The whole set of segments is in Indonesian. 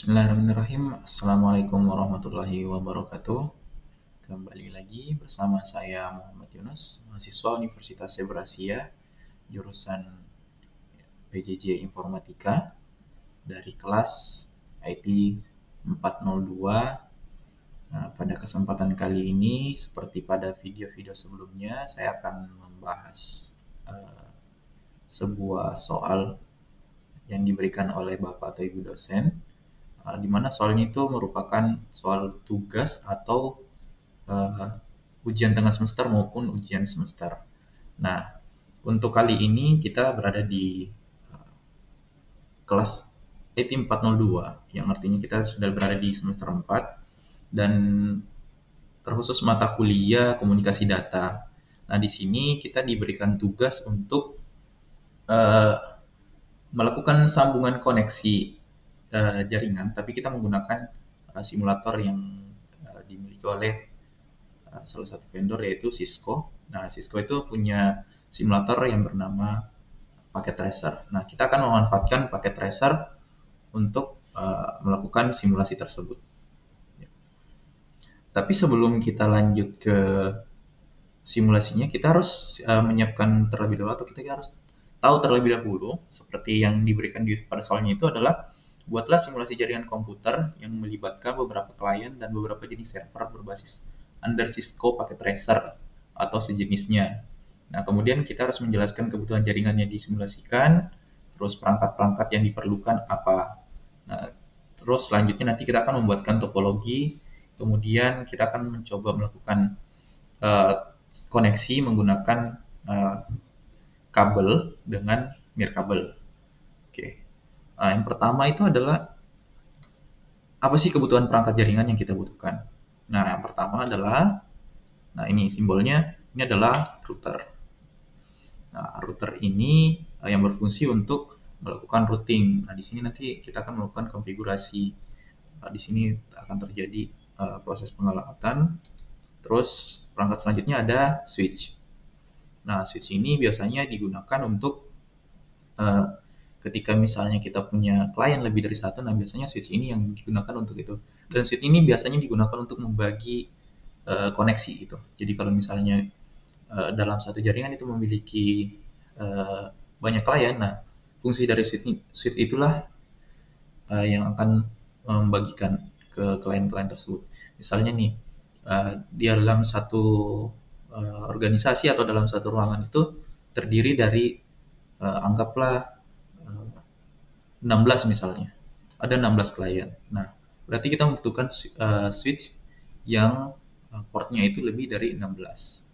Bismillahirrahmanirrahim. Assalamualaikum warahmatullahi wabarakatuh. Kembali lagi bersama saya Muhammad Yunus, mahasiswa Universitas Seberasia, jurusan PJJ Informatika dari kelas IT 402. Nah, pada kesempatan kali ini, seperti pada video-video sebelumnya, saya akan membahas uh, sebuah soal yang diberikan oleh Bapak atau Ibu dosen, di mana soalnya itu merupakan soal tugas atau ujian tengah semester maupun ujian semester. Nah, untuk kali ini kita berada di kelas IT 402, yang artinya kita sudah berada di semester 4 dan terkhusus mata kuliah komunikasi data. Nah, di sini kita diberikan tugas untuk uh, melakukan sambungan koneksi jaringan, tapi kita menggunakan simulator yang dimiliki oleh salah satu vendor yaitu Cisco. Nah, Cisco itu punya simulator yang bernama Packet Tracer. Nah, kita akan memanfaatkan Packet Tracer untuk melakukan simulasi tersebut. Tapi sebelum kita lanjut ke simulasinya, kita harus menyiapkan terlebih dahulu, atau kita harus tahu terlebih dahulu, seperti yang diberikan pada soalnya itu adalah, buatlah simulasi jaringan komputer yang melibatkan beberapa klien dan beberapa jenis server berbasis under Cisco Packet Tracer atau sejenisnya. Nah, kemudian kita harus menjelaskan kebutuhan jaringan yang disimulasikan, terus perangkat-perangkat yang diperlukan apa. Nah, terus selanjutnya nanti kita akan membuatkan topologi, kemudian kita akan mencoba melakukan koneksi menggunakan uh, kabel dengan nirkabel. Oke. Yang pertama itu adalah apa sih kebutuhan perangkat jaringan yang kita butuhkan? Nah, yang pertama adalah, nah ini simbolnya, ini adalah router. Nah, router ini yang berfungsi untuk melakukan routing. Nah, di sini nanti kita akan melakukan konfigurasi. Di sini akan terjadi proses pengelamatan. Terus perangkat selanjutnya ada switch. Nah, switch ini biasanya digunakan untuk ketika misalnya kita punya klien lebih dari satu, nah biasanya switch ini yang digunakan untuk itu. Dan switch ini biasanya digunakan untuk membagi koneksi gitu. Jadi kalau misalnya dalam satu jaringan itu memiliki banyak klien, nah fungsi dari switch itulah yang akan membagikan ke klien-klien tersebut. Misalnya nih, di dalam satu organisasi atau dalam satu ruangan itu terdiri dari anggaplah 16 misalnya. Ada 16 klien. Nah, berarti kita membutuhkan switch yang portnya itu lebih dari 16.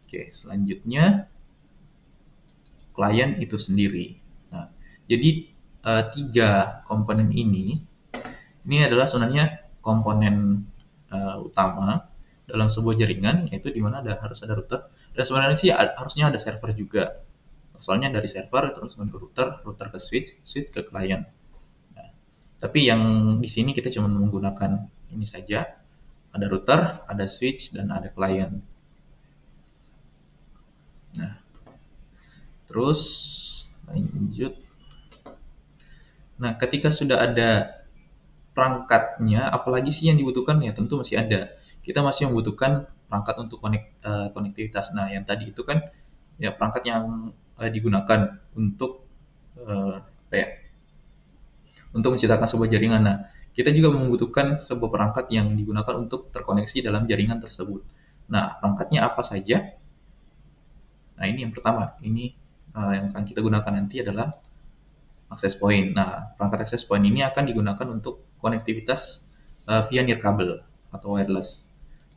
Oke, selanjutnya klien itu sendiri. Nah, jadi tiga komponen ini adalah sebenarnya komponen utama dalam sebuah jaringan, yaitu di mana harus ada router. Dan sebenarnya sih harusnya ada server juga. Soalnya dari server terus ke router ke switch, switch ke klien. Nah, tapi yang di sini kita cuma menggunakan ini saja. Ada router, ada switch, dan ada klien. Nah, terus lanjut. Nah, ketika sudah ada perangkatnya, apalagi sih yang dibutuhkan? Ya tentu masih ada. Kita masih membutuhkan perangkat untuk konektivitas. Nah, yang tadi itu kan ya perangkat yang digunakan untuk apa ya? Untuk menciptakan sebuah jaringan. Nah, kita juga membutuhkan sebuah perangkat yang digunakan untuk terkoneksi dalam jaringan tersebut. Nah, perangkatnya apa saja? Nah, ini yang pertama. Ini yang akan kita gunakan nanti adalah access point. Nah, perangkat access point ini akan digunakan untuk konektivitas via nirkabel atau wireless.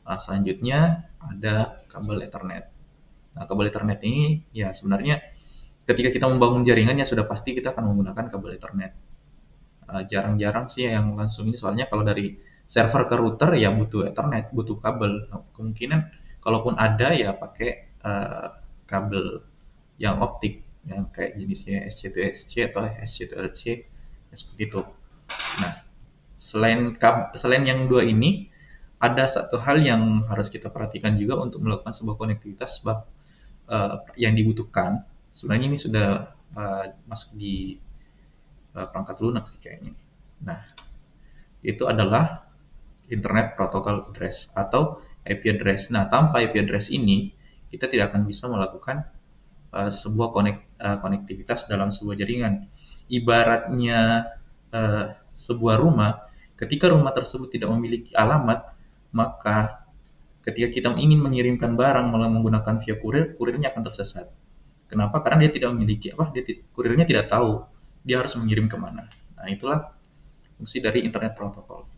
Nah, selanjutnya ada kabel Ethernet. Nah, kabel Ethernet ini ya sebenarnya ketika kita membangun jaringan ya sudah pasti kita akan menggunakan kabel Ethernet. Jarang-jarang sih yang langsung ini, soalnya kalau dari server ke router ya butuh Ethernet, butuh kabel. Nah, kemungkinan kalaupun ada ya pakai kabel yang optik yang kayak jenisnya SC2SC atau SC2LC ya, seperti itu. Nah, selain yang dua ini, ada satu hal yang harus kita perhatikan juga untuk melakukan sebuah konektivitas sebab yang dibutuhkan. Sebenarnya ini sudah masuk di perangkat lunak sih kayaknya. Nah, itu adalah Internet Protocol Address atau IP address. Nah, tanpa IP address ini, kita tidak akan bisa melakukan sebuah konektivitas dalam sebuah jaringan. Ibaratnya sebuah rumah, ketika rumah tersebut tidak memiliki alamat, maka ketika kita ingin mengirimkan barang menggunakan via kurir, kurirnya akan tersesat. Kenapa? Karena dia tidak memiliki kurirnya tidak tahu dia harus mengirim kemana. Nah, itulah fungsi dari Internet Protocol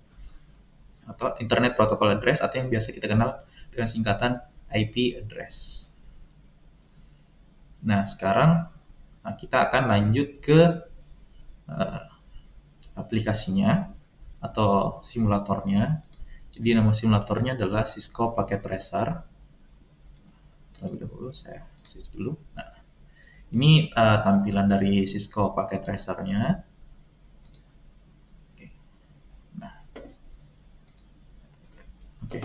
atau Internet Protocol Address atau yang biasa kita kenal dengan singkatan IP address. Nah, sekarang kita akan lanjut ke uh, aplikasinya atau simulatornya. Jadi nama simulatornya adalah Cisco Packet Tracer. Terlebih dahulu saya switch dulu. Nah, ini tampilan dari Cisco Packet Tracer-nya. Oke. Nah, oke.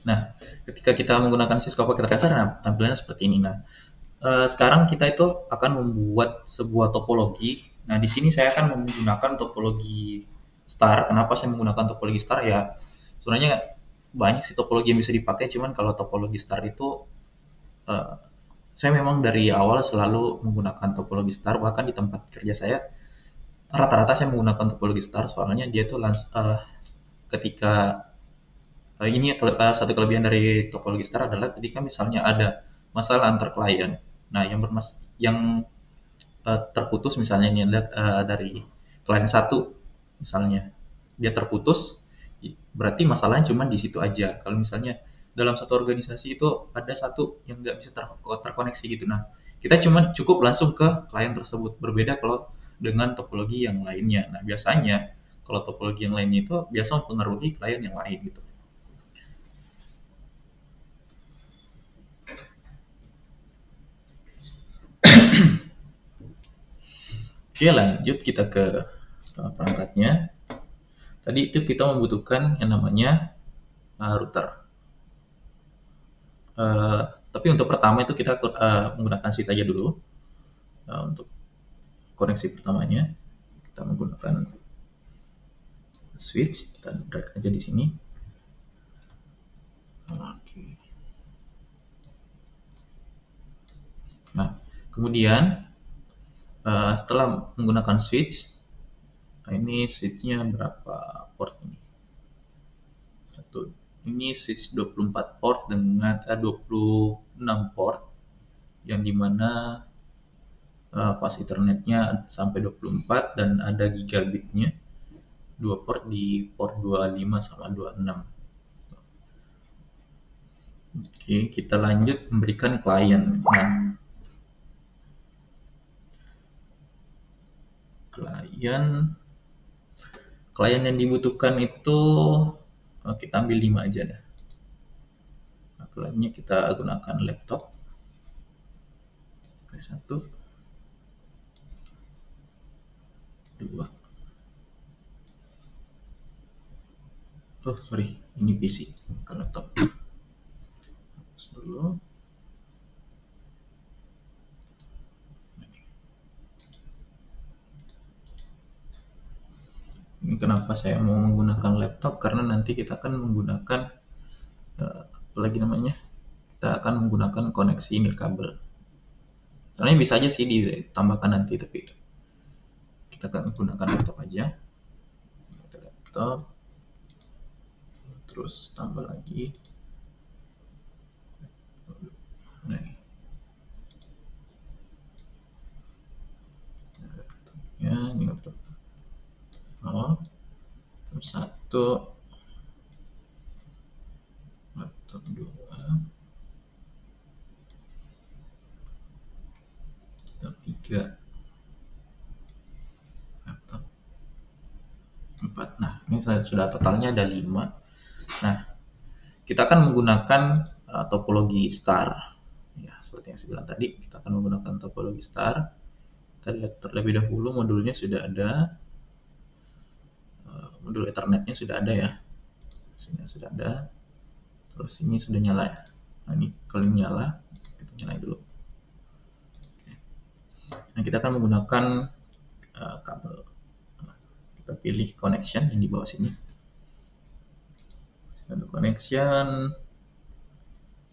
Nah, ketika kita menggunakan Cisco Packet Tracer, nah, tampilannya seperti ini. Nah, sekarang kita itu akan membuat sebuah topologi. Nah, di sini saya akan menggunakan topologi star. Kenapa saya menggunakan topologi star? Ya, sebenarnya banyak sih topologi yang bisa dipakai, cuman kalau topologi star itu saya memang dari awal selalu menggunakan topologi star, bahkan di tempat kerja saya rata-rata saya menggunakan topologi star, soalnya dia tuh ketika ini satu kelebihan dari topologi star adalah ketika misalnya ada masalah antar klien. Nah, yang terputus misalnya ini ada dari klien satu misalnya dia terputus, berarti masalahnya cuma di situ aja. Kalau misalnya dalam satu organisasi itu ada satu yang nggak bisa terkoneksi gitu, nah kita cuma cukup langsung ke klien tersebut. Berbeda kalau dengan topologi yang lainnya. Nah, biasanya kalau topologi yang lain itu biasa mempengaruhi klien yang lain gitu. Oke, lanjut kita ke perangkatnya. Tadi itu kita membutuhkan yang namanya router. Tapi untuk pertama itu kita menggunakan switch saja dulu. Untuk koneksi pertamanya kita menggunakan switch, kita drag aja di sini. Oke. Nah, kemudian setelah menggunakan switch, nah ini switchnya berapa port ini? Ini switch 24 port dengan 26 port, yang dimana fast ethernetnya sampai 24 dan ada gigabitnya, 2 port di port 25 sama 26. Oke, kita lanjut memberikan klien. Nah, klien yang dibutuhkan itu kita ambil 5 aja dah. Nah, kliennya kita gunakan laptop. Oke, 1, 2. Oh, sorry, ini PC, bukan laptop. Hapus dulu. Ini kenapa saya mau menggunakan laptop, karena nanti kita akan menggunakan apa lagi namanya, kita akan menggunakan koneksi nirkabel. Sebenarnya bisa aja sih ditambahkan nanti, tapi kita akan menggunakan laptop aja. Laptop, terus tambah lagi. Nah, ini laptop. Oh, laptop 1, laptop 2, laptop 3, laptop 4. Nah, ini sudah totalnya ada 5. Nah, kita akan menggunakan topologi star. Ya, seperti yang saya bilang tadi, kita akan menggunakan topologi star. Kita lihat terlebih dahulu modulnya sudah ada. Modul Ethernetnya sudah ada ya. Sini sudah ada. Terus ini sudah nyala ya. Nah, ini kalau ini nyala, kita nyalain dulu. Nah, kita akan menggunakan kabel. Kita pilih connection yang di bawah sini. Ada connection.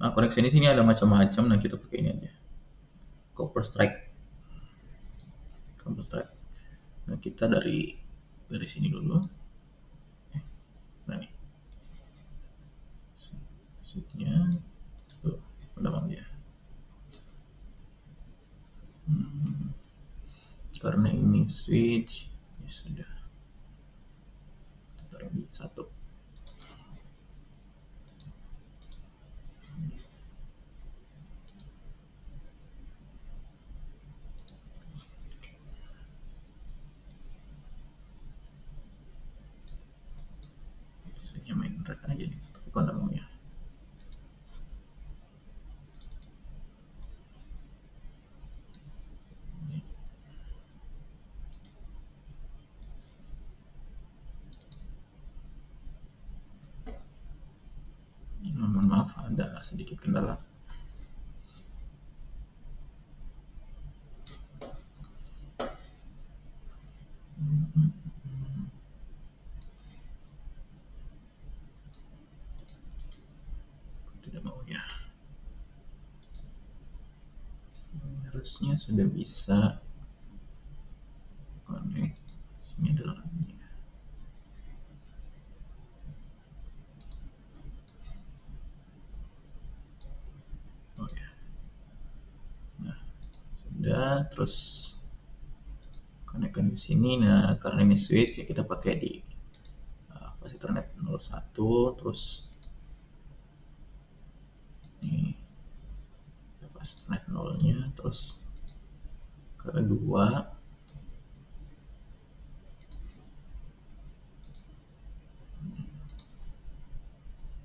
Nah, connection di sini ada macam-macam. Nah, kita pakai ini aja. Copper Strike. Copper Strike. Nah, kita dari sini dulu. Nah, nih. Switch-nya. Tuh, udah mau dia. Karena ini switch, ya sudah. Taruh di 1. Biasanya main red aja nih, tapi kok nggak mau ya. Mohon maaf, ada sedikit kendala. Tidak mau ya. Harusnya sudah bisa connect. Sini adalah ini. Oh ya. Nah, sudah. Terus connect di sini. Nah, karena ini switch ya kita pakai di pas Ethernet 01. Terus ini pas Ethernet 0-nya. Terus kedua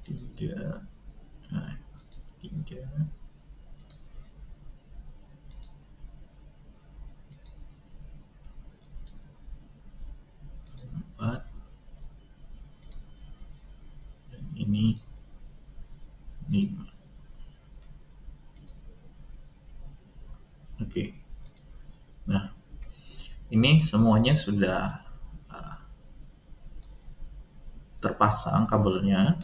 3, nah 3, 4, dan ini 5. Oke. Nah, ini semuanya sudah terpasang kabelnya,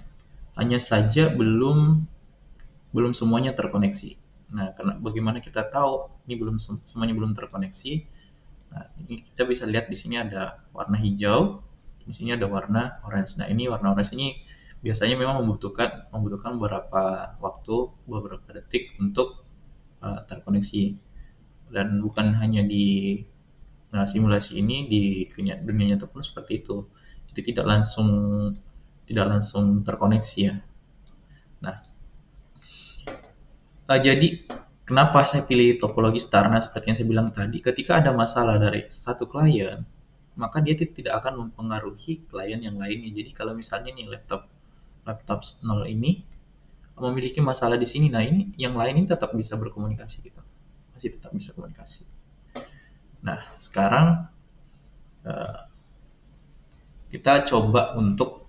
hanya saja belum semuanya terkoneksi. Nah, bagaimana kita tahu ini semuanya belum terkoneksi? Nah, ini kita bisa lihat di sini ada warna hijau, di sini ada warna orange. Nah, ini warna orange ini biasanya memang membutuhkan beberapa waktu, beberapa detik untuk terkoneksi. Dan bukan hanya di simulasi ini, di dunia nyata pun seperti itu. Jadi tidak langsung terkoneksi ya. Nah, jadi kenapa saya pilih topologi star? Nah, seperti yang saya bilang tadi, ketika ada masalah dari satu klien, maka dia tidak akan mempengaruhi klien yang lainnya. Jadi kalau misalnya nih laptop 0 ini memiliki masalah di sini, nah ini yang lain ini tetap bisa berkomunikasi gitu. Masih tetap bisa komunikasi. Nah, sekarang kita coba untuk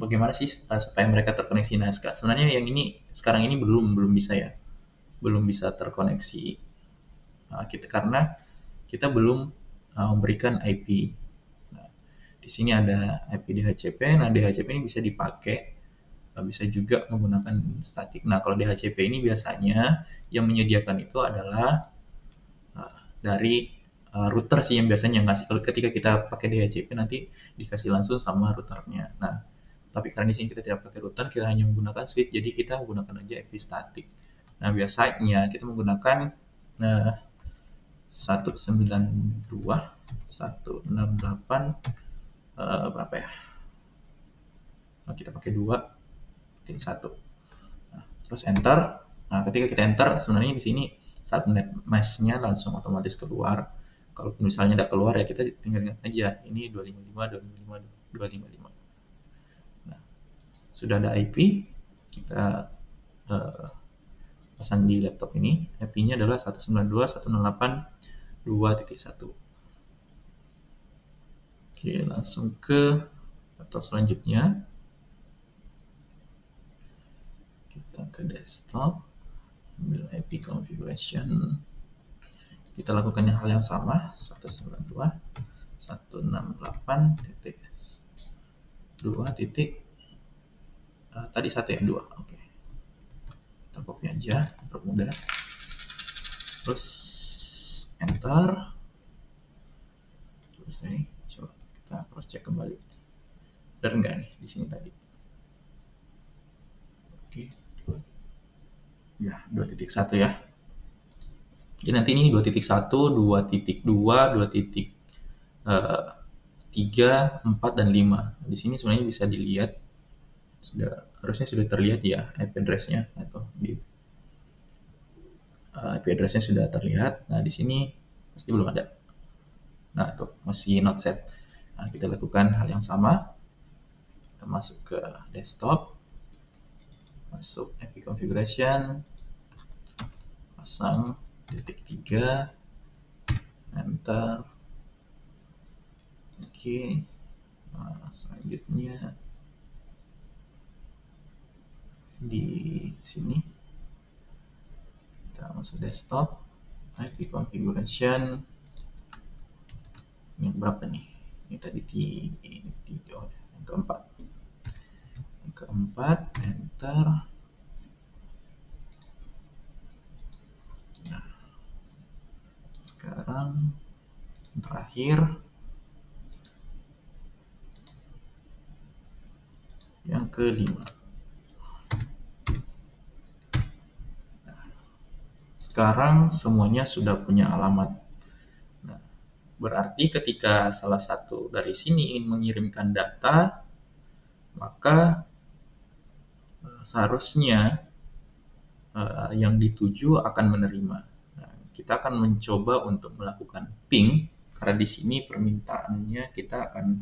bagaimana sih supaya mereka terkoneksi. Nah, sebenarnya yang ini sekarang ini belum bisa ya, belum bisa terkoneksi karena kita belum memberikan IP. Nah, di sini ada IP DHCP. Nah, DHCP ini bisa dipakai, bisa juga menggunakan statik. Nah, kalau DHCP ini biasanya yang menyediakan itu adalah dari router sih yang biasanya ngasih. Kalau ketika kita pakai DHCP nanti dikasih langsung sama routernya. Nah, tapi karena di sini kita tidak pakai router, kita hanya menggunakan switch, jadi kita menggunakan aja IP statik. Nah, biasanya kita menggunakan 192, 168, berapa ya? Nah, kita pakai 2.1. Nah, terus enter. Nah, ketika kita enter, sebenarnya di sini saat net mesh-nya langsung otomatis keluar. Kalau misalnya tidak keluar ya kita tinggal ingat aja ini 255, 255. Nah, sudah ada IP, kita pasang di laptop ini. IP-nya adalah 192.168.2.1. Oke, langsung ke laptop selanjutnya. Kita ke desktop, ambil IP configuration. Kita lakukan hal yang sama, 192. 168.2 titik tadi 1 ya 2. Oke, kita copy aja permudah, terus enter. Selesai. Coba kita cross check kembali, benar nggak nih di sini tadi? Oke, ya 2.1 ya. Jadi nanti ini 2.1, 2.2, 2.3, 4 dan 5. Di sini sebenarnya bisa dilihat, harusnya sudah terlihat ya IP address-nya, atau di IP address-nya sudah terlihat. Nah, di sini pasti belum ada. Nah, tuh masih not set. Nah, kita lakukan hal yang sama. Kita masuk ke desktop, masuk IP configuration, pasang .3, enter. Oke. Nah, selanjutnya di sini kita masuk desktop, IP configuration yang berapa nih? Ini tadi yang keempat. Yang keempat, enter. Nah, sekarang terakhir yang kelima. Nah, sekarang semuanya sudah punya alamat. Nah, berarti ketika salah satu dari sini ingin mengirimkan data, maka seharusnya yang dituju akan menerima. Nah, kita akan mencoba untuk melakukan ping, karena di sini permintaannya kita akan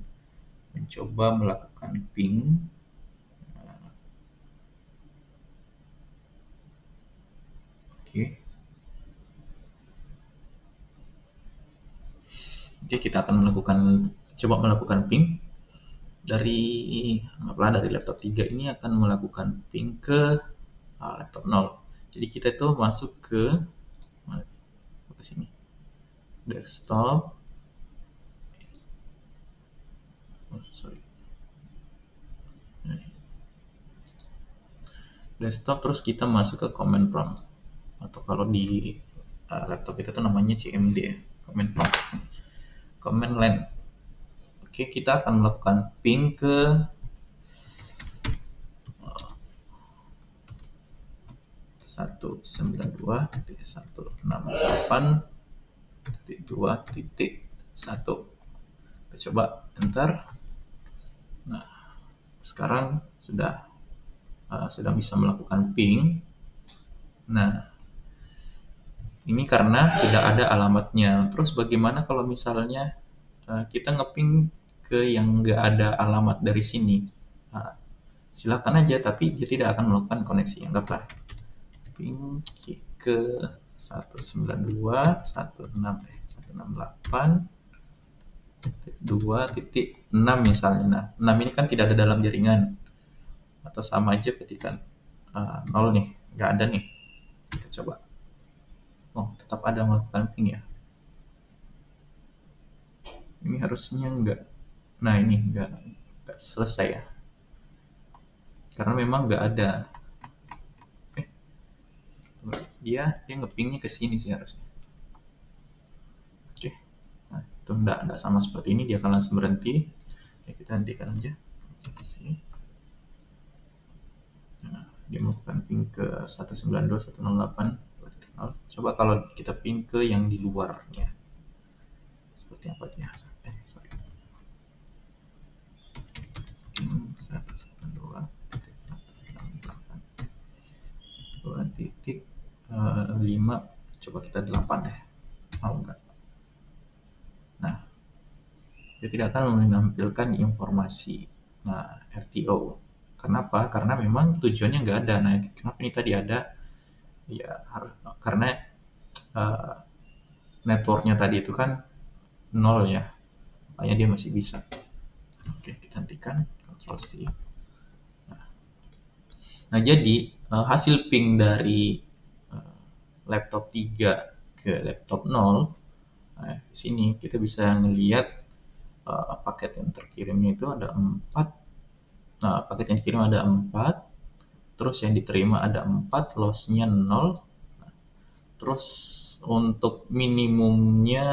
mencoba melakukan ping. Oke. Oke, kita akan coba melakukan ping dari laptop 3 ini akan melakukan ping ke laptop 0. Jadi kita itu masuk ke sini, desktop. Desktop, terus kita masuk ke command prompt, atau kalau di laptop kita tuh namanya CMD ya, command prompt, command line. Oke, kita akan melakukan ping ke 192.168.2.1. Kita coba enter. Nah, sekarang sudah bisa melakukan ping. Nah, ini karena sudah ada alamatnya. Terus bagaimana kalau misalnya kita ngeping ke yang nggak ada alamat dari sini? Nah, silakan aja, tapi dia tidak akan melakukan koneksi. Anggaplah ping ke 192.168.2.6 misalnya. Nah, 6 ini kan tidak ada dalam jaringan, atau sama aja ketika 0 nih, nggak ada nih. Kita coba. Oh, tetap ada melakukan ping ya. Ini harusnya nggak. Nah, ini nggak selesai ya, karena memang nggak ada. Dia ngepingnya ke sini sih harusnya. Oke. Nah, itu nggak sama seperti ini, dia akan langsung berhenti. Ya, kita hentikan aja. Nah, dia melakukan ping ke 192.168.2.0. Coba kalau kita ping ke yang di luarnya, seperti apa dia? Sorry. Ping 192.168.2.5. Coba kita 8 deh. Mau enggak? Nah, dia tidak akan menampilkan informasi RTO. Kenapa? Karena memang tujuannya nggak ada. Nah, kenapa ini tadi ada? Ya, karena networknya tadi itu kan 0 ya, makanya dia masih bisa. Oke, kita hentikan, Ctrl C. Nah, jadi hasil ping dari laptop 3 ke laptop 0, nah, di sini kita bisa ngelihat paket yang terkirimnya itu ada 4. Nah, paket yang dikirim ada 4, terus yang diterima ada 4, loss-nya 0. Terus untuk minimumnya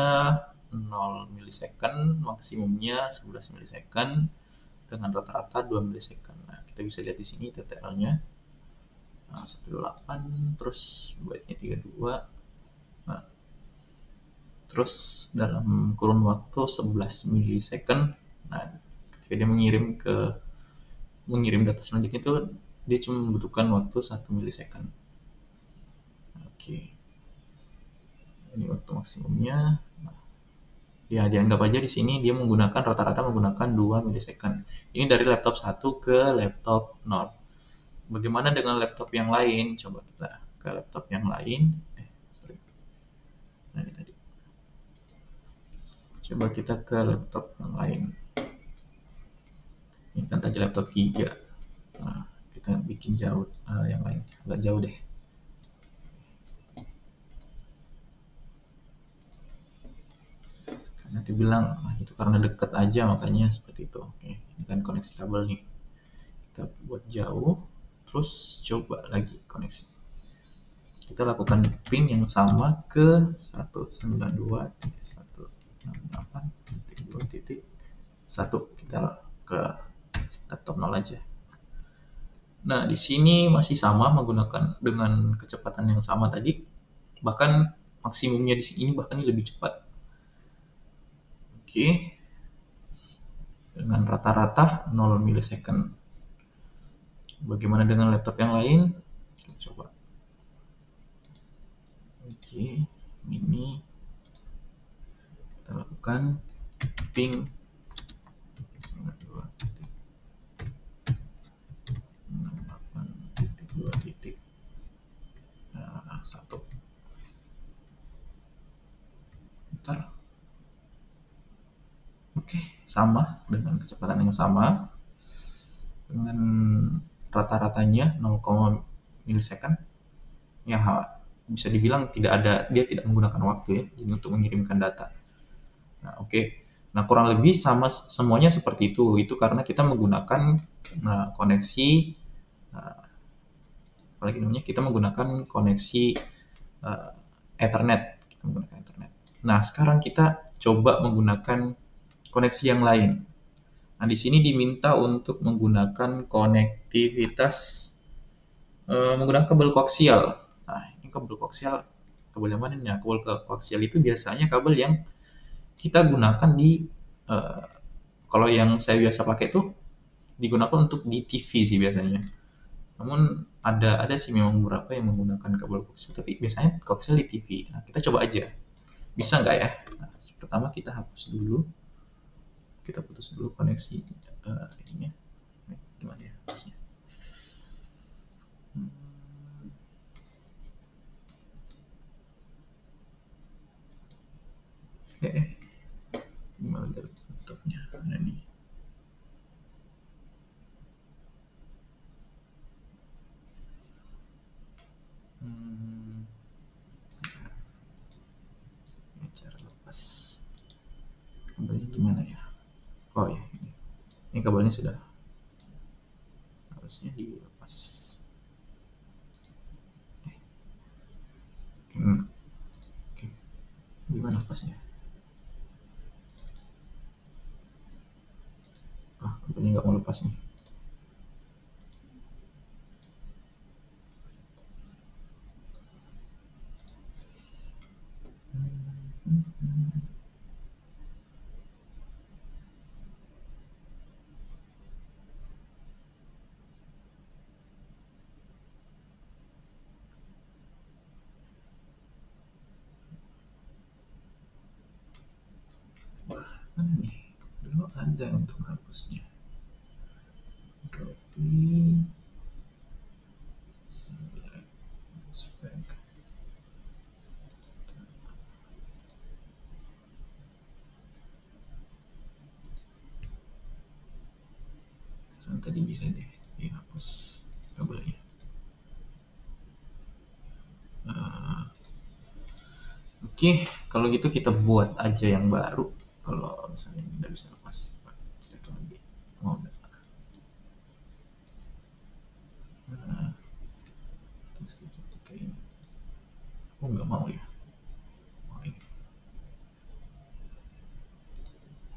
0 milisecond, maksimumnya 11 milisecond, dengan rata-rata 2 milisecond. Nah, kita bisa lihat di sini TTL-nya. Nah, 18, terus byte-nya 32. Nah, terus dalam kurun waktu 11 milisecond, nah ketika dia mengirim data selanjutnya itu dia cuma membutuhkan waktu 1 milisecond. Oke, ini waktu maksimumnya. Nah, ya dianggap aja di sini dia menggunakan rata-rata menggunakan 2 milisecond. Ini dari laptop 1 ke laptop 0. Bagaimana dengan laptop yang lain? Coba kita ke laptop yang lain. Sorry. Nah, ini tadi. Coba kita ke laptop yang lain. Ini kan tadi laptop 3. Nah, kita bikin jauh yang lain, agak jauh deh. Nanti bilang itu karena deket aja makanya seperti itu. Oke, ini kan koneksi kabel nih. Kita buat jauh, terus coba lagi koneksi. Kita lakukan ping yang sama ke 192.168.2.1. Kita ke laptop 0 aja. Nah, di sini masih sama menggunakan dengan kecepatan yang sama tadi. Bahkan maksimumnya di sini bahkan ini lebih cepat. Oke. Dengan rata-rata 0 milisecond. Bagaimana dengan laptop yang lain? Kita coba. Oke, ini kita lakukan ping 92.1. Bentar. Oke, sama dengan kecepatan yang sama dengan rata-ratanya 0, milisecond. Ya, bisa dibilang dia tidak menggunakan waktu ya jadi untuk mengirimkan data. Nah, oke. Nah, kurang lebih sama semuanya seperti itu. Itu karena kita menggunakan koneksi apalagi namanya kita menggunakan koneksi Ethernet. Kita menggunakan Ethernet. Nah, sekarang kita coba menggunakan koneksi yang lain. Nah, di sini diminta untuk menggunakan konektivitas menggunakan kabel koaksial. Nah, ini kabel koaksial, kabel yang mana nih? Nah, kabel koaksial itu biasanya kabel yang kita gunakan di kalau yang saya biasa pakai itu digunakan untuk di TV sih biasanya. Namun ada sih memang beberapa yang menggunakan kabel koaksial, tapi biasanya koaksial di TV. Nah, kita coba aja. Bisa nggak ya? Nah, pertama kita hapus dulu. Kita putus dulu koneksi ininya. Gimana ya hapusnya? Gimana dari laptopnya? Nah, ini. Cara lepas kabelnya gimana ya? Oh ya, ini kabelnya sudah harusnya dilepas. Oke. Gimana lepasnya? Kabelnya nggak mau lepas nih. Nih, dulu ada untuk hapusnya. Copy, select, spec. Tadi bisa deh dihapus kabelnya. Oke, kalau gitu kita buat aja yang baru kalau misalnya ini nggak bisa lepas, coba cek lagi. Mau nggak? Nah, terus kita pakai ini. Oh, nggak mau ya. Mau ini.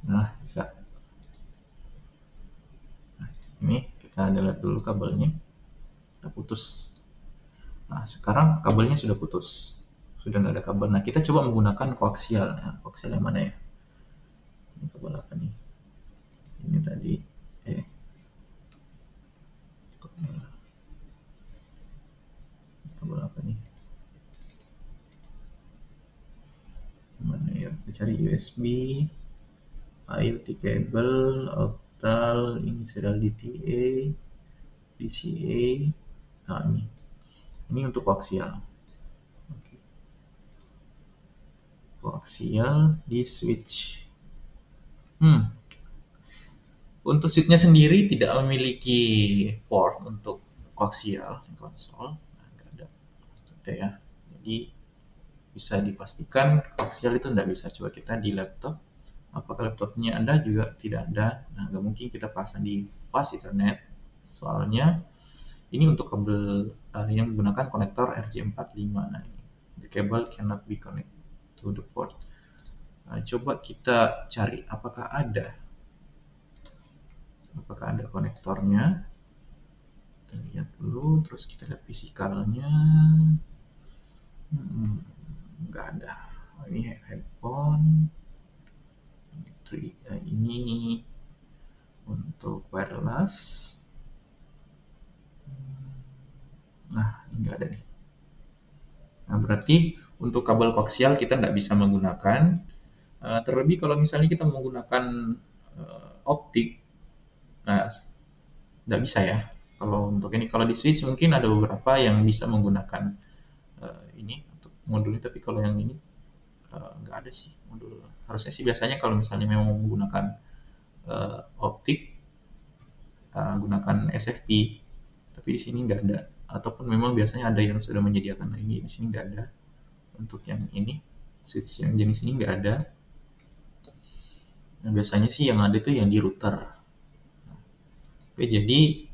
Nah, bisa. Nah, ini kita delete dulu kabelnya. Kita putus. Nah, sekarang kabelnya sudah putus. Sudah nggak ada kabel. Nah, kita coba menggunakan koaksial. Nah, koaksial yang mana ya? Ini kabel apa nih? Ini tadi. Kabel apa nih? Mana ya? Kita cari USB, IoT cable, octal, ini serial DTA, DCA. Nah, ini untuk koaksial. Oke. Koaksial di switch. Untuk switchnya sendiri tidak memiliki port untuk koaksial konsol. Nah, nggak ada. Oke ya. Jadi bisa dipastikan koaksial itu tidak bisa. Coba kita di laptop. Apakah laptopnya Anda juga tidak ada? Nah, nggak mungkin kita pasang di fast Ethernet. Soalnya ini untuk kabel yang menggunakan konektor RJ45. Nah, the cable cannot be connected to the port. Nah, coba kita cari apakah ada konektornya. Kita lihat dulu, terus kita lihat fisikalnya. Nggak ada. Ini headphone. Ini untuk wireless. Nah, ini nggak ada nih. Nah, berarti untuk kabel koaksial kita nggak bisa menggunakan. Terlebih kalau misalnya kita menggunakan optik, nah nggak bisa ya. Kalau untuk ini, kalau di switch mungkin ada beberapa yang bisa menggunakan ini untuk modulnya, tapi kalau yang ini nggak ada sih modul. Harusnya sih biasanya kalau misalnya memang menggunakan optik, gunakan SFP, tapi di sini nggak ada. Ataupun memang biasanya ada yang sudah menyediakan ini, di sini nggak ada. Untuk yang ini, switch yang jenis ini nggak ada. Nah, biasanya sih yang ada itu yang di router. Oke, jadi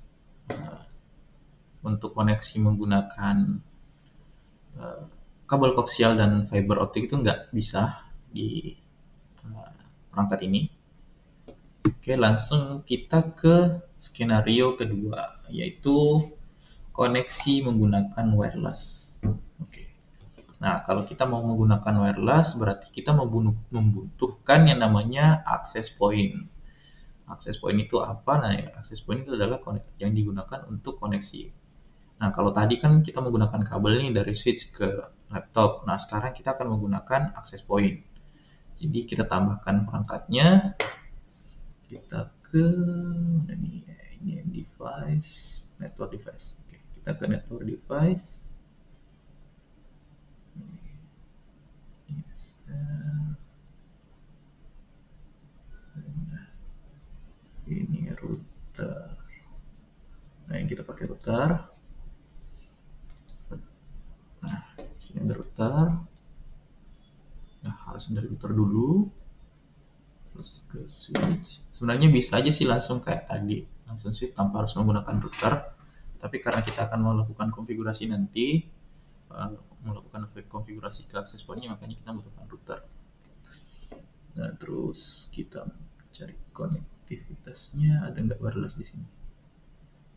untuk koneksi menggunakan kabel koaksial dan fiber optik itu nggak bisa di perangkat ini. Oke, langsung kita ke skenario kedua, yaitu koneksi menggunakan wireless. Oke. Nah, kalau kita mau menggunakan wireless, berarti kita membutuhkan yang namanya access point. Access point itu apa? Nah, access point itu adalah yang digunakan untuk koneksi. Nah, kalau tadi kan kita menggunakan kabel ini dari switch ke laptop. Nah, sekarang kita akan menggunakan access point. Jadi kita tambahkan perangkatnya. Kita ke ini device, network device. Oke, kita ke network device. Ini router. Nah, yang kita pakai router. Nah, sini ada router. Nah, harus dari router dulu. Terus ke switch. Sebenarnya bisa aja sih langsung kayak tadi, langsung switch tanpa harus menggunakan router. Tapi karena kita akan melakukan konfigurasi nanti, melakukan konfigurasi ke access point-nya, makanya kita membutuhkan router. Nah, terus kita cari konektivitasnya, ada nggak wireless di sini?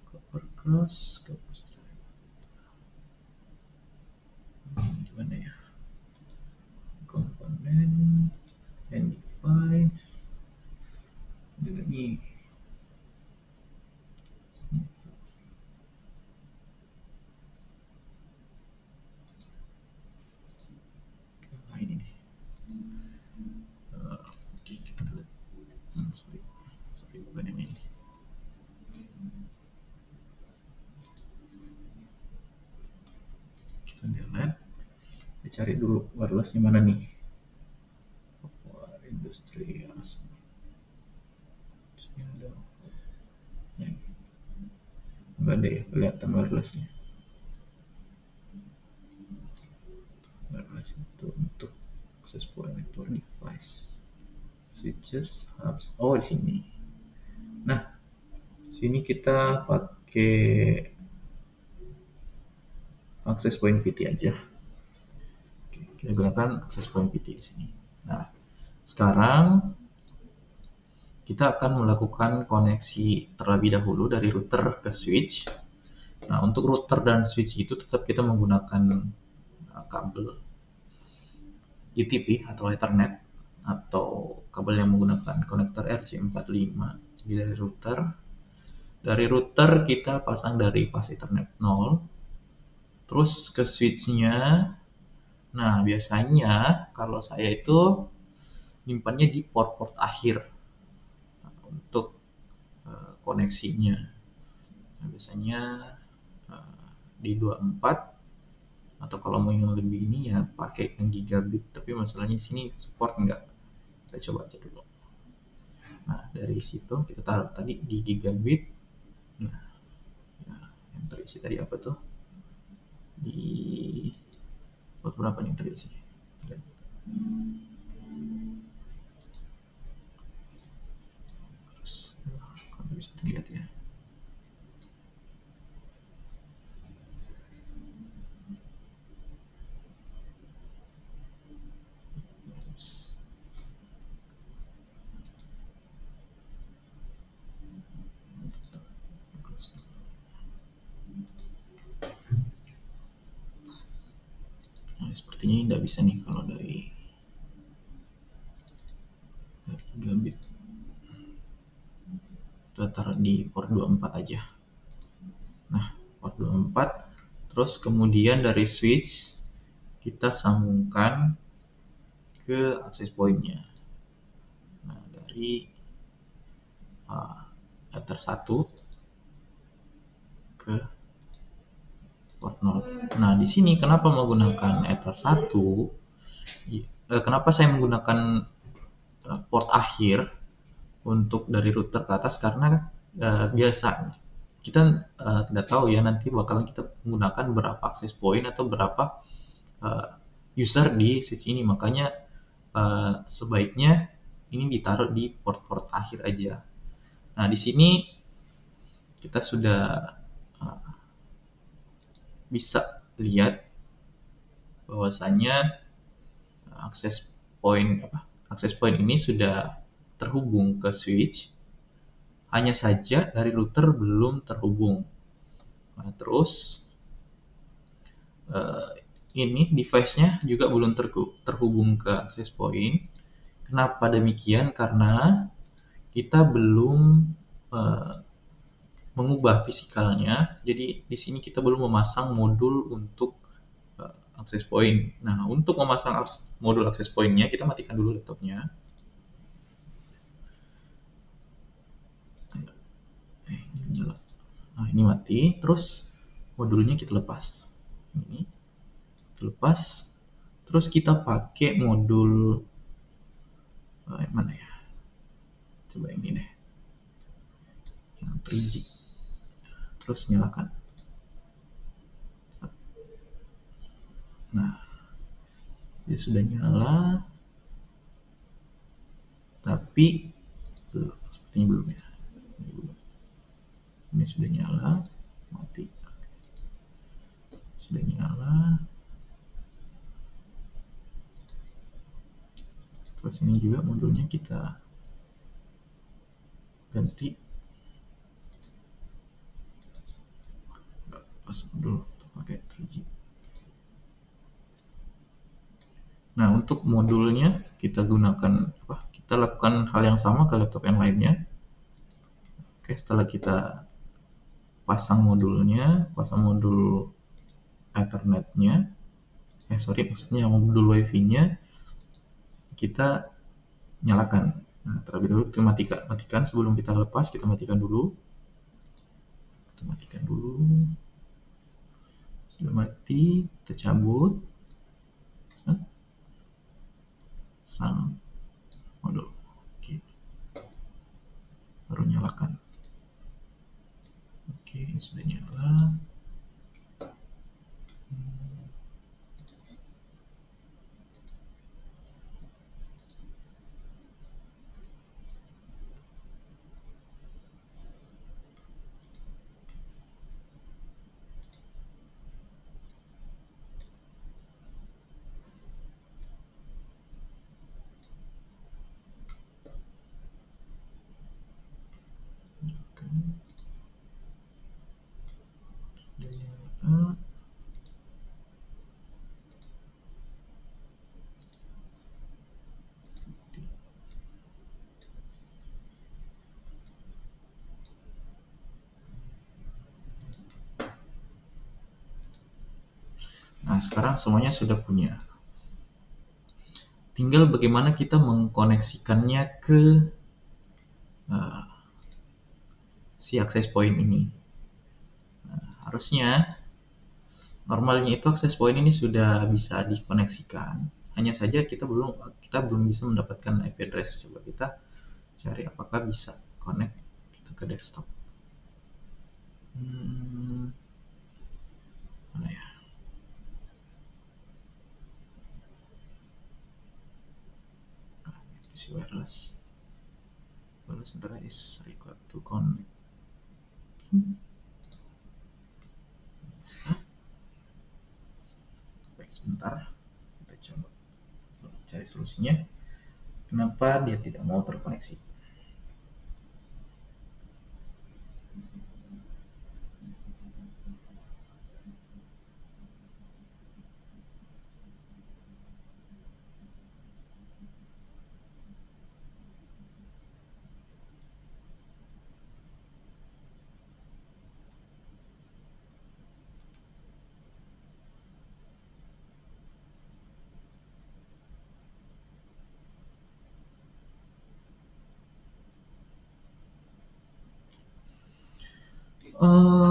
Copper cross, copper stripe. Gimana ya? Komponen, and device, ada lagi. Nah, ini nih. Oke, kita lihat. Sorry, bukan yang ini. Kita delete. Kita cari dulu wirelessnya mana nih. Industri nggak ada ya kelihatan wirelessnya. Wireless itu untuk access point network device. switches hubs. Oh, di sini. Nah, sini kita pakai access point PT aja. Oke, kita gunakan access point PT di sini. Nah, sekarang kita akan melakukan koneksi terlebih dahulu dari router ke switch. Nah, untuk router dan switch itu tetap kita menggunakan kabel UTP atau Ethernet atau kabel yang menggunakan konektor RJ45. Jadi dari router kita pasang dari fase Ethernet 0, terus ke switch-nya. Nah, biasanya kalau saya itu nyimpannya di port-port akhir untuk koneksinya. Nah, biasanya di 24, atau kalau mau yang lebih ini ya pakai yang gigabit, tapi masalahnya di sini support enggak. Kita coba aja dulu. Nah, dari situ kita taruh tadi di gigabit. Nah, yang terisi tadi apa tuh? Di port berapa nih yang terisi? Terus kalau bisa dilihat ya. Nah, sepertinya ini tidak bisa nih kalau dari gigabit. Kita taruh di port 24 aja. Nah, port 24. Terus kemudian dari switch kita sambungkan ke access point-nya. Nah, dari Ether 1 ke port 0. Nah, di sini kenapa menggunakan Ether 1? Kenapa saya menggunakan port akhir untuk dari router ke atas? Karena biasa kita tidak tahu ya nanti bakalan kita menggunakan berapa access point atau berapa user di switch ini. Makanya sebaiknya ini ditaruh di port-port akhir aja. Nah, di sini kita sudah bisa lihat bahwasanya access point ini sudah terhubung ke switch, hanya saja dari router belum terhubung. Nah, terus ini device-nya juga belum terhubung ke access point. Kenapa demikian? Karena kita belum mengubah fisikalnya. Jadi di sini kita belum memasang modul untuk access point. Nah, untuk memasang modul access point-nya, kita matikan dulu laptopnya. Ini nyala. Nah, ini mati. Terus modulnya kita lepas. Ini kita lepas. Terus kita pakai modul yang mana ya? Coba yang ini deh. Yang 3G. Terus nyalakan. Nah, dia sudah nyala. Tapi sepertinya belum ya. Ini sudah nyala, mati. Sudah nyala. Terus ini juga modulnya kita ganti. Pas modul pakai 3G. Nah, untuk modulnya kita gunakan kita lakukan hal yang sama ke laptop yang lainnya. Oke, setelah kita pasang modulnya, pasang modul Ethernet-nya, maksudnya modul WiFi-nya, kita nyalakan. Nah, terlebih dahulu kita matikan sebelum kita lepas, kita matikan dulu. Kita matikan dulu. Sudah mati, kita cabut. Pasang modul. Oke. Baru nyalakan. Oke, ini sudah nyala. Nah, sekarang semuanya sudah punya. Tinggal bagaimana kita mengkoneksikannya ke uh, si access point ini. Nah, harusnya normalnya itu access point ini sudah bisa dikoneksikan. Hanya saja kita belum bisa mendapatkan IP address. Coba kita cari apakah bisa connect kita ke desktop. Mana ya? PC wireless. Wireless internet is required to connect. Bisa. Baik, sebentar. Kita coba cari solusinya. Kenapa dia tidak mau terkoneksi?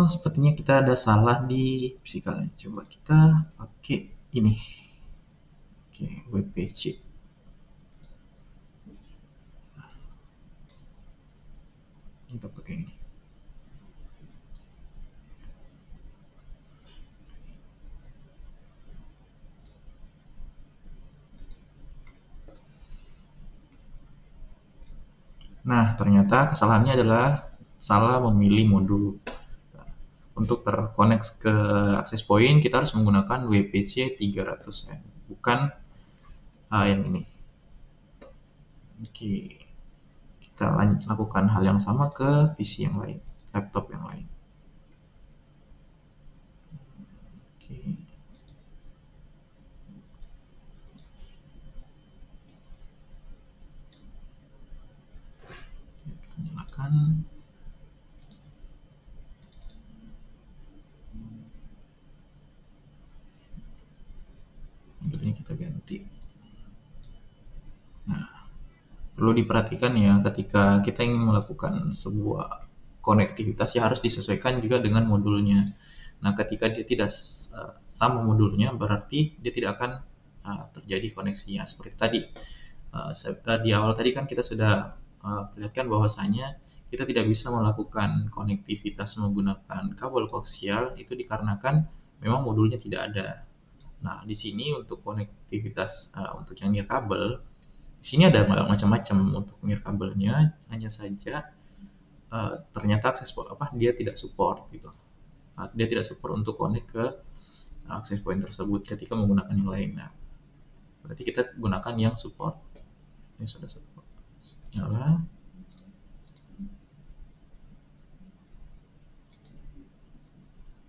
Sepertinya kita ada salah di physical. Coba kita pakai ini. Oke, WPC. Kita pakai ini. Nah, ternyata kesalahannya adalah salah memilih modul. Untuk terkoneksi ke access point, kita harus menggunakan WPC 300N, bukan yang ini. Oke, kita lakukan hal yang sama ke PC yang lain, laptop yang lain. Oke. Kita nyalakan. Modulnya kita ganti. Nah, perlu diperhatikan ya, ketika kita ingin melakukan sebuah konektivitas ya harus disesuaikan juga dengan modulnya. Nah, ketika dia tidak sama modulnya, berarti dia tidak akan terjadi koneksinya. Seperti tadi, di awal tadi kan kita sudah perlihatkan bahwasanya kita tidak bisa melakukan konektivitas menggunakan kabel koaksial itu dikarenakan memang modulnya tidak ada. Nah, di sini untuk konektivitas untuk yang nirkabel, di sini ada macam-macam untuk nirkabelnya, hanya saja ternyata dia tidak support gitu. Dia tidak support untuk connect ke access point tersebut ketika menggunakan yang lain. Nah, berarti kita gunakan yang support. Ini sudah support. Nyala.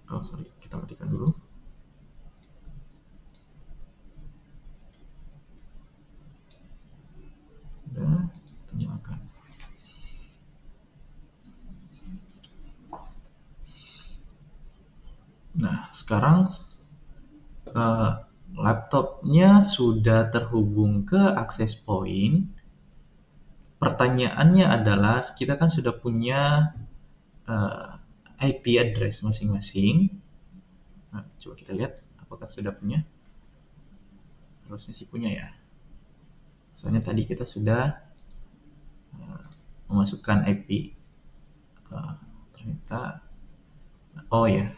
Oh sorry, kita matikan dulu. Udah, kita nyalakan. Nah, sekarang laptopnya sudah terhubung ke access point. Pertanyaannya adalah kita kan sudah punya IP address masing-masing. Nah, coba kita lihat apakah sudah punya. Harusnya sih punya ya. Soalnya tadi kita sudah memasukkan IP. Ternyata oh ya.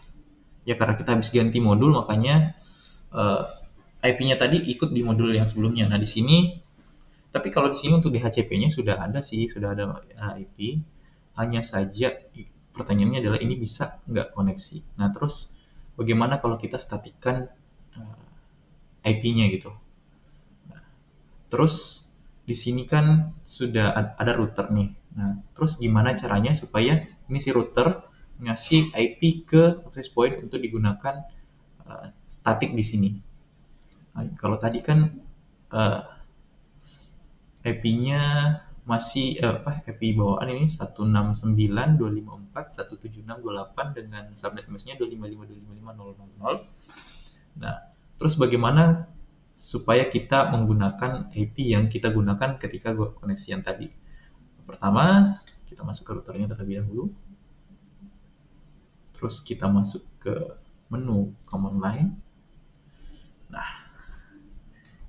Ya karena kita habis ganti modul makanya IP-nya tadi ikut di modul yang sebelumnya. Nah, di sini tapi kalau di sini untuk DHCP-nya sudah ada sih, sudah ada IP. Hanya saja pertanyaannya adalah ini bisa nggak koneksi. Nah, terus bagaimana kalau kita statikan IP-nya gitu. Nah, terus di sini kan sudah ada router nih. Nah, terus gimana caranya supaya ini si router ngasih IP ke access point untuk digunakan statik di sini. Nah, kalau tadi kan IP-nya masih IP bawaan ini 169.254.176.28 dengan subnet mesh-nya 255.255.000. Nah, Terus bagaimana supaya kita menggunakan IP yang kita gunakan ketika koneksi yang tadi? Pertama, kita masuk ke routernya terlebih dahulu. Terus kita masuk ke menu command line. Nah,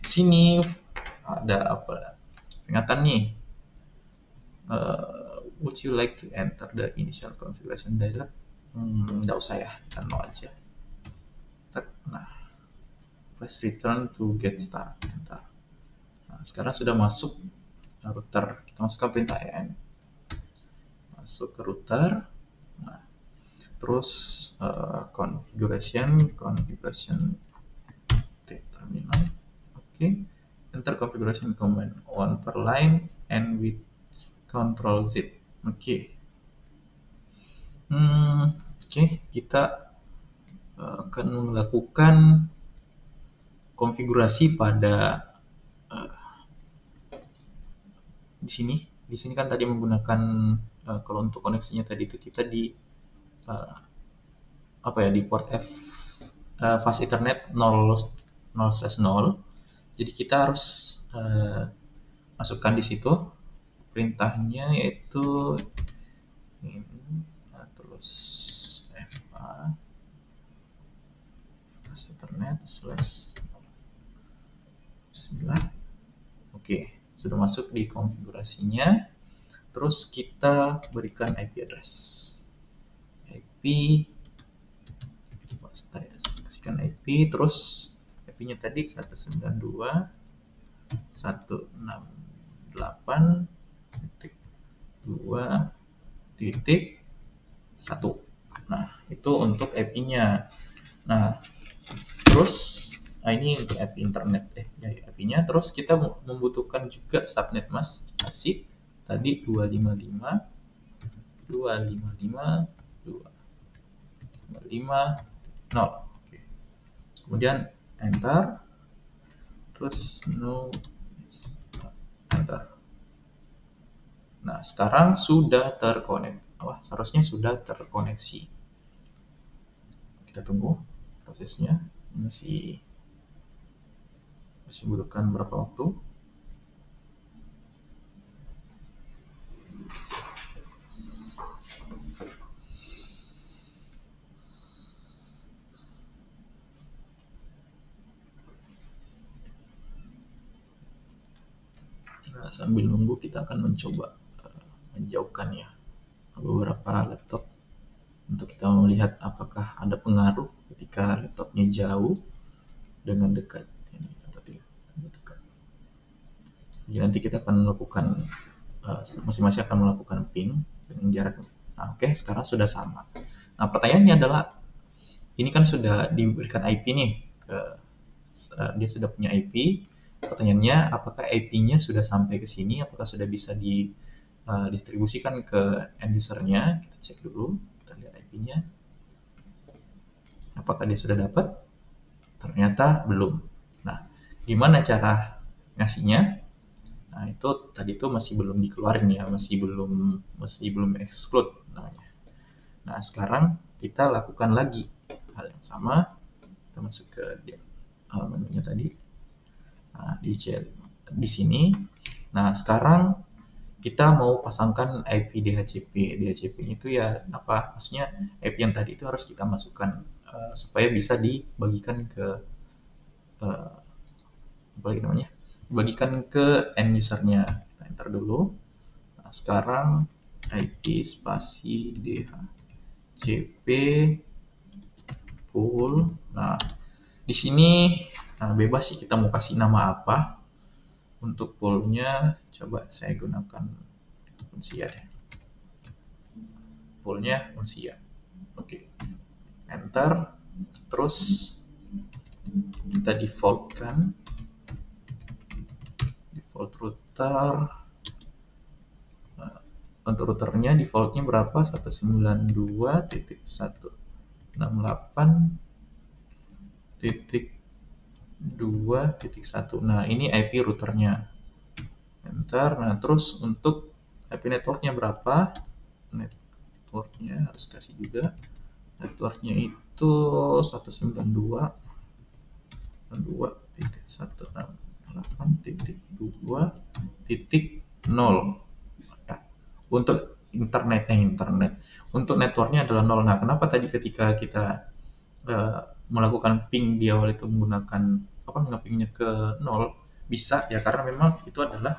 di sini ada apa? Peringatan nih. Would you like to enter the initial configuration dialog? Nggak usah ya, kita no aja. Nah, press return to get start. Nah, sekarang sudah masuk router. Kita masukkan perintah en. Masuk ke router. Nah, terus configuration terminal. Oke. Enter configuration command one per line and with control Z. Oke. Oke, kita akan melakukan konfigurasi pada di sini. Di sini kan tadi menggunakan kalau untuk koneksinya tadi itu kita di apa ya, di port F fast Ethernet 0/0. Jadi kita harus masukkan di situ perintahnya, yaitu terus FA fast Ethernet /9. Oke, sudah masuk di konfigurasinya. Terus kita berikan IP address. IP, kasihkan IP, terus IP-nya tadi 192.168.2.1. Nah, itu untuk IP-nya. Nah, terus ini untuk IP internet ya, IP-nya. Terus kita membutuhkan juga subnet mask kasih tadi 255.255.255.0. Oke. Kemudian enter. Terus no, enter. Nah, sekarang sudah terkonek. Wah, seharusnya sudah terkoneksi. Kita tunggu prosesnya. Masih butuhkan berapa waktu. Nah, sambil nunggu kita akan mencoba menjauhkan ya beberapa laptop untuk kita melihat apakah ada pengaruh ketika laptopnya jauh dengan dekat. Ini atau tidak dekat. Jadi nanti kita akan melakukan masing-masing akan melakukan ping dengan jarak. Nah, oke, sekarang sudah sama. Nah, pertanyaannya adalah ini kan sudah diberikan IP nih dia sudah punya IP. Pertanyaannya, apakah IP-nya sudah sampai ke sini? Apakah sudah bisa didistribusikan ke end user-nya? Kita cek dulu, kita lihat IP-nya. Apakah dia sudah dapat? Ternyata belum. Nah, gimana cara ngasihnya? Nah, itu tadi itu masih belum dikeluarin ya, masih belum exclude namanya. Nah, sekarang kita lakukan lagi hal yang sama. Kita masuk ke menunya tadi. Nah, di sini. Nah, sekarang kita mau pasangkan IP DHCP. DHCP itu ya apa? Maksudnya IP yang tadi itu harus kita masukkan supaya bisa dibagikan ke apa lagi namanya? Dibagikan ke end user-nya. Kita enter dulu. Nah, sekarang IP spasi DHCP pool. Nah, di sini bebas sih kita mau kasih nama apa. Untuk poolnya coba saya gunakan Unsia deh. Poolnya Unsia. Oke. Enter. Terus kita defaultkan default router. Untuk routernya defaultnya berapa? 192.168.2.1. Nah, ini IP routernya. Enter. Nah, terus untuk IP networknya berapa? Networknya harus kasih juga. Networknya itu 192. 2.168.2.0 ya. Untuk internet untuk networknya adalah 0. Nah, kenapa tadi ketika kita melakukan ping di awal itu menggunakan ngepingnya ke 0 bisa ya, karena memang itu adalah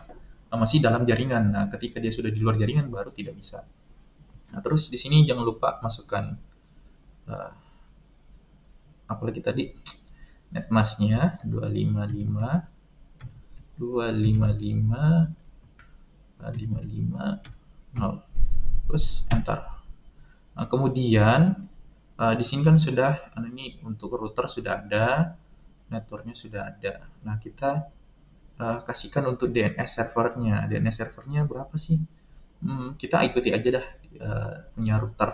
masih dalam jaringan. Nah, ketika dia sudah di luar jaringan baru tidak bisa. Nah, terus di sini jangan lupa masukkan apalagi tadi netmasknya 255.255.550, terus enter. Nah, kemudian di sini kan sudah ini untuk router sudah ada, networknya sudah ada. Nah, kita kasihkan untuk DNS servernya. DNS servernya berapa sih? Kita ikuti aja dah punya router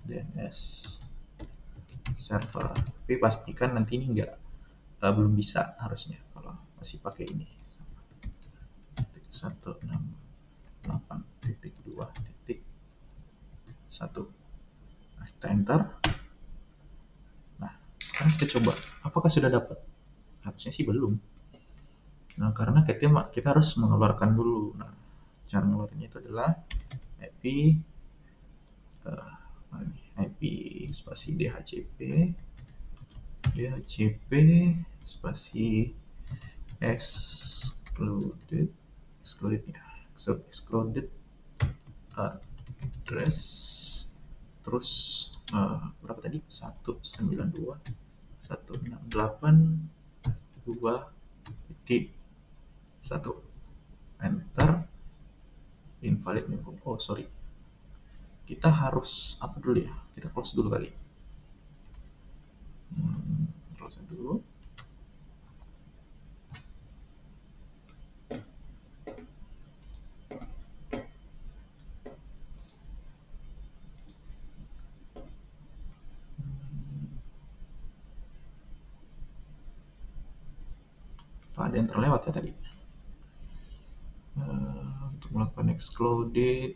DNS server. Tapi pastikan nanti ini belum bisa harusnya kalau masih pakai ini. 168.2.1. Nah, kita enter. Nah, sekarang kita coba. Apakah sudah dapat? Harusnya sih belum. Nah, karena kita harus mengeluarkan dulu. Nah, cara mengeluarkannya itu adalah IP spasi DHCP spasi excluded address, terus berapa tadi? 192.168.2.1. enter. Invalid. Oh sorry, kita harus apa dulu ya, kita close dulu kali. Close dulu. Ada yang terlewat ya tadi. Untuk melakukan excluded,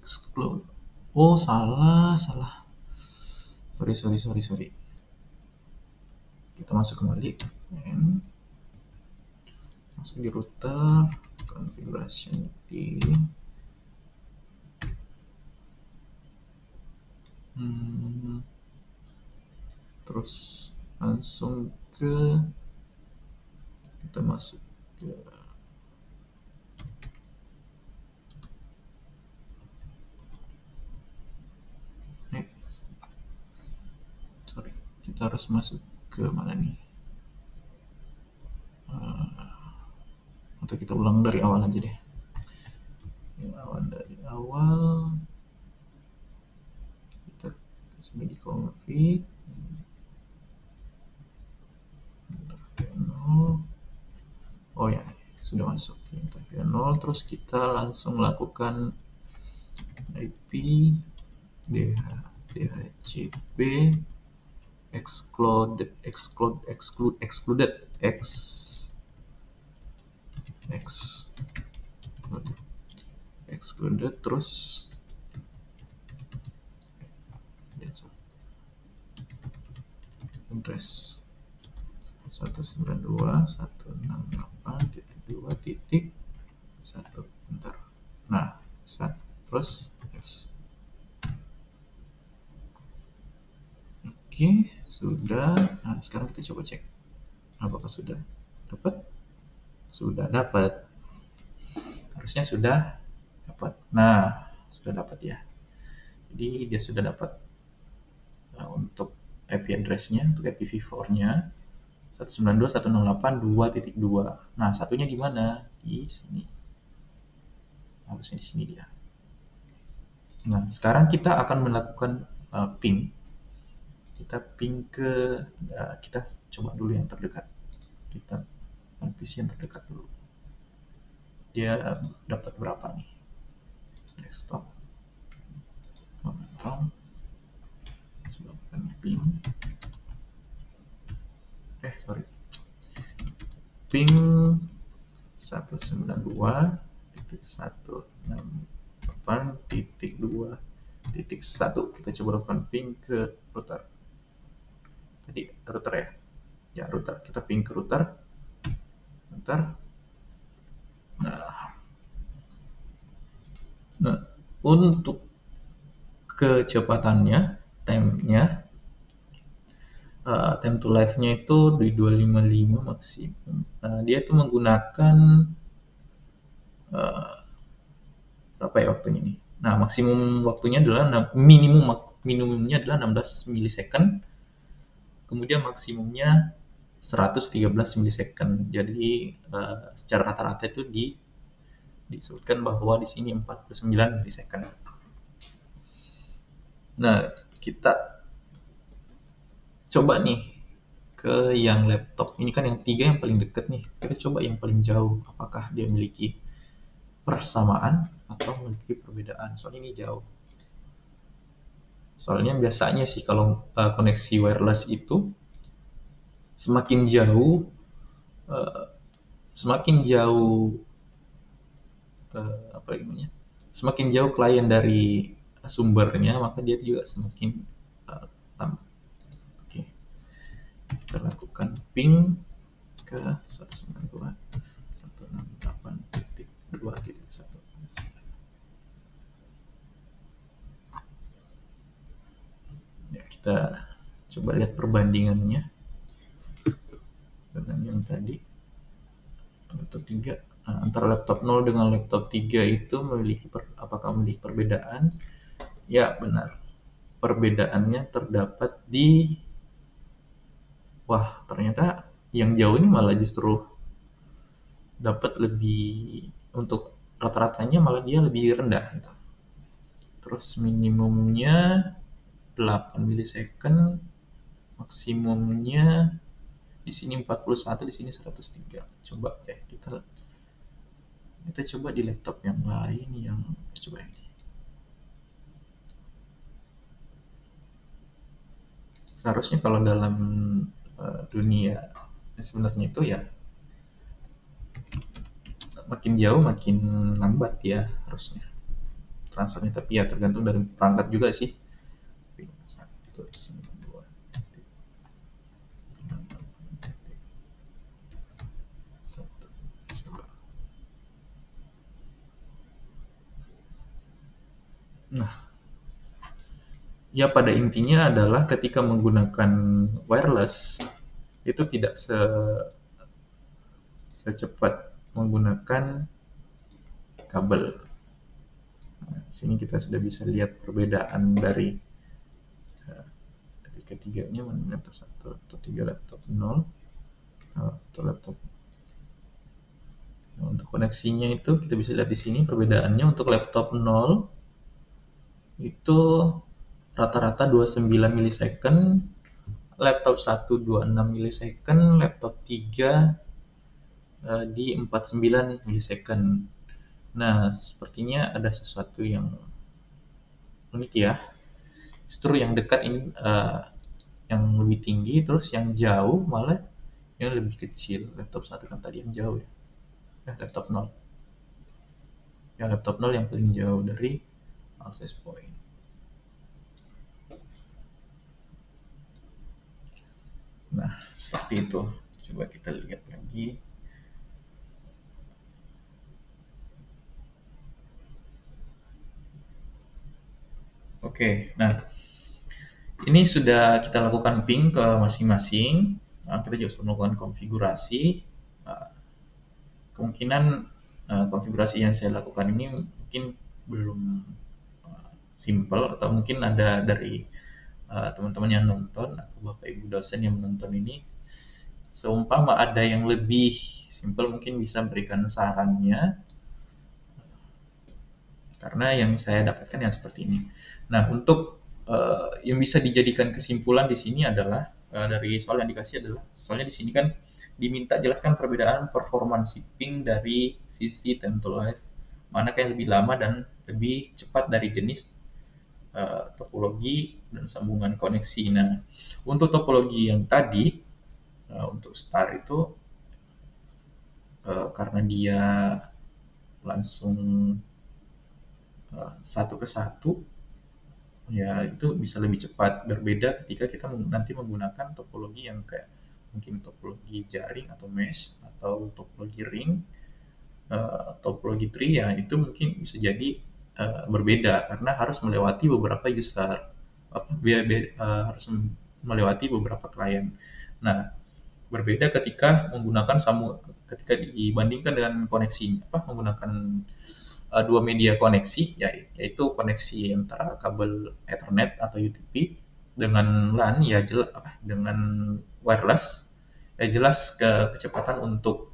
exclude. Oh, salah. Sorry. Kita masuk kembali. Masuk di router, configuration team. Terus langsung kita masuk ke kita harus masuk ke mana nih, atau kita ulang dari awal aja deh. Dari awal kita sudah di config interview 0. Oh ya, sudah masuk interview 0. Terus kita langsung lakukan IP DHCP excluded terus address 192.168.2.1. bentar. Nah, terus oke, sudah. Nah, sekarang kita coba cek apakah sudah dapat. Sudah dapat. Harusnya sudah dapat. Nah, sudah dapat ya. Jadi dia sudah dapat untuk IP address-nya, untuk IPv4-nya 192.168.2.2. Nah, satunya di mana? Di sini. Harusnya di sini dia. Nah, sekarang kita akan melakukan ping. Kita ping ke kita coba dulu yang terdekat. Kita PC yang terdekat dulu. Dia dapat berapa nih? Desktop. Sebabkan ping. Ping 192.168.2.2. 8.2.1. Kita coba lakukan ping ke router. Tadi router ya? Ya, router. Kita ping ke router. Bentar. Nah, untuk kecepatannya, time-nya, time to live-nya itu di 255 maksimum. Nah, dia itu menggunakan berapa ya waktunya nih? Nah, maksimum waktunya adalah minimumnya adalah 16 milisecond. Kemudian maksimumnya 113 milisecond. Jadi secara rata-rata itu disebutkan bahwa di sini 49 milisecond. Nah, kita coba nih ke yang laptop. Ini kan yang 3 yang paling dekat nih. Kita coba yang paling jauh. Apakah dia memiliki persamaan atau memiliki perbedaan? Soalnya ini jauh. Soalnya biasanya sih kalau koneksi wireless itu semakin jauh eh, semakin jauh apa namanya? Semakin jauh klien dari sumbernya, maka dia juga semakin lama. Oke. Kita lakukan ping ke 192.168.2.1. Ya, kita coba lihat perbandingannya dengan yang tadi. Laptop 3. Nah, antara laptop 0 dengan laptop 3 itu apakah memiliki perbedaan? Ya, benar. Perbedaannya terdapat di ternyata yang jauh ini malah justru dapat lebih, untuk rata-ratanya malah dia lebih rendah gitu. Terus minimumnya 8 milisecond, maksimumnya di sini 41, di sini 103. Coba deh kita coba di laptop yang lain, yang coba ini. Seharusnya kalau dalam dunia sebenarnya itu ya makin jauh makin lambat ya harusnya transfernya, tapi ya tergantung dari perangkat juga sih. 192. Nah, ya pada intinya adalah ketika menggunakan wireless itu tidak secepat menggunakan kabel. Nah, di sini kita sudah bisa lihat perbedaan dari ketiganya, laptop 1, laptop 3, laptop 0, atau laptop. Nah, untuk koneksinya itu kita bisa lihat di sini perbedaannya. Untuk laptop 0 itu rata-rata 29 milisecond, laptop 1 26 milisecond, laptop 3 di 49 milisecond. Nah, sepertinya ada sesuatu yang unik ya. Justru yang dekat ini yang lebih tinggi, terus yang jauh malah yang lebih kecil. Laptop 1 kan tadi yang jauh ya. Laptop 0. Yang laptop 0 yang paling jauh dari access point. Nah, seperti itu. Coba kita lihat lagi. Oke, nah ini sudah kita lakukan ping ke masing-masing. Nah, kita juga sudah melakukan konfigurasi. Kemungkinan konfigurasi yang saya lakukan ini mungkin belum simple, atau mungkin ada dari teman-teman yang nonton atau Bapak Ibu dosen yang menonton ini, seumpama ada yang lebih simple mungkin bisa berikan sarannya, karena yang saya dapatkan yang seperti ini. Nah, untuk yang bisa dijadikan kesimpulan di sini adalah dari soal yang dikasih adalah, soalnya di sini kan diminta jelaskan perbedaan performance ping dari sisi time to live, mana yang lebih lama dan lebih cepat dari jenis topologi dan sambungan koneksi. Nah, untuk topologi yang tadi untuk star itu karena dia langsung satu ke satu, ya itu bisa lebih cepat. Berbeda ketika kita nanti menggunakan topologi yang kayak mungkin topologi jaring atau mesh atau topologi ring, topologi tree, ya itu mungkin bisa jadi berbeda karena harus melewati beberapa user, harus melewati beberapa klien. Nah, berbeda ketika menggunakan ketika dibandingkan dengan koneksi menggunakan dua media koneksi, yaitu koneksi antara kabel Ethernet atau UTP dengan LAN, dengan wireless, ya jelas kecepatan untuk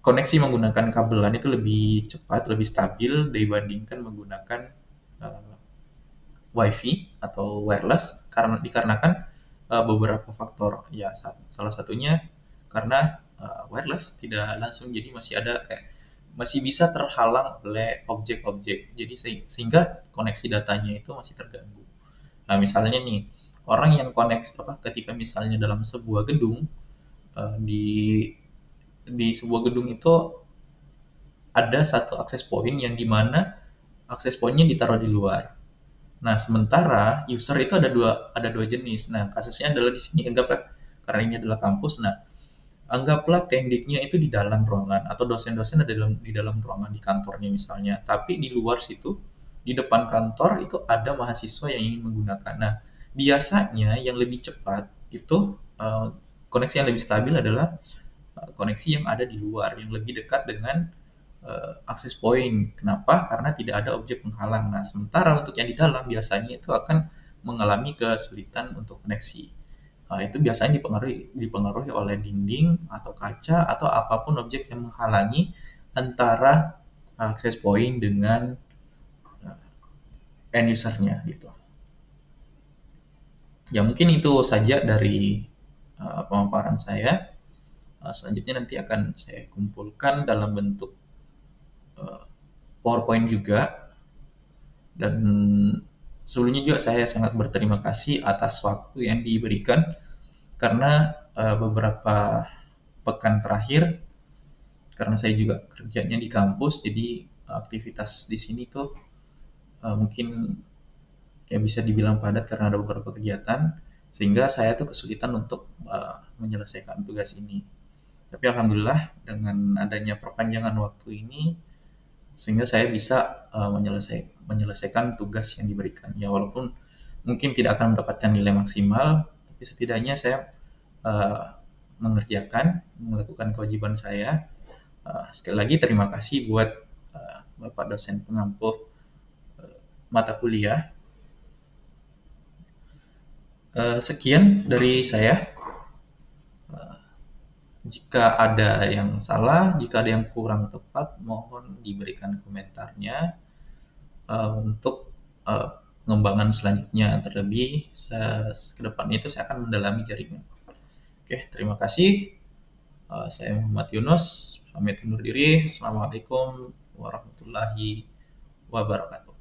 koneksi menggunakan kabel LAN itu lebih cepat, lebih stabil dibandingkan menggunakan uh, WiFi atau wireless, dikarenakan beberapa faktor. Ya, salah satunya karena wireless tidak langsung, jadi masih bisa terhalang oleh objek-objek. Jadi sehingga koneksi datanya itu masih terganggu. Nah, misalnya nih, orang yang ketika misalnya dalam sebuah gedung, di sebuah gedung itu ada satu akses point yang dimana akses pointnya ditaruh di luar. Nah, sementara user itu ada dua jenis. Nah, kasusnya adalah di sini, anggaplah karena ini adalah kampus. Nah, anggaplah tendiknya itu di dalam ruangan atau dosen-dosen ada di dalam ruangan di kantornya misalnya. Tapi di luar situ, di depan kantor itu ada mahasiswa yang ingin menggunakan. Nah, biasanya yang lebih cepat itu koneksi yang lebih stabil adalah koneksi yang ada di luar, yang lebih dekat dengan akses point. Kenapa? Karena tidak ada objek penghalang. Nah, sementara untuk yang di dalam biasanya itu akan mengalami kesulitan untuk koneksi. Itu biasanya dipengaruhi oleh dinding atau kaca atau apapun objek yang menghalangi antara akses point dengan end usernya gitu. Ya mungkin itu saja dari pemaparan saya. Selanjutnya nanti akan saya kumpulkan dalam bentuk PowerPoint juga. Dan sebelumnya juga saya sangat berterima kasih atas waktu yang diberikan karena beberapa pekan terakhir, karena saya juga kerjanya di kampus, jadi aktivitas di sini tuh mungkin ya bisa dibilang padat karena ada beberapa kegiatan, sehingga saya tuh kesulitan untuk menyelesaikan tugas ini. Tapi alhamdulillah dengan adanya perpanjangan waktu ini, sehingga saya bisa menyelesaikan tugas yang diberikan. Ya walaupun mungkin tidak akan mendapatkan nilai maksimal, tapi setidaknya saya melakukan kewajiban saya. Sekali lagi terima kasih buat Bapak dosen pengampu mata kuliah. Sekian dari saya. Jika ada yang salah, jika ada yang kurang tepat, mohon diberikan komentarnya untuk pengembangan selanjutnya. Terlebih ke depan itu saya akan mendalami jaringan. Oke, terima kasih. Saya Muhammad Yunus, pamit undur diri. Assalamualaikum warahmatullahi wabarakatuh.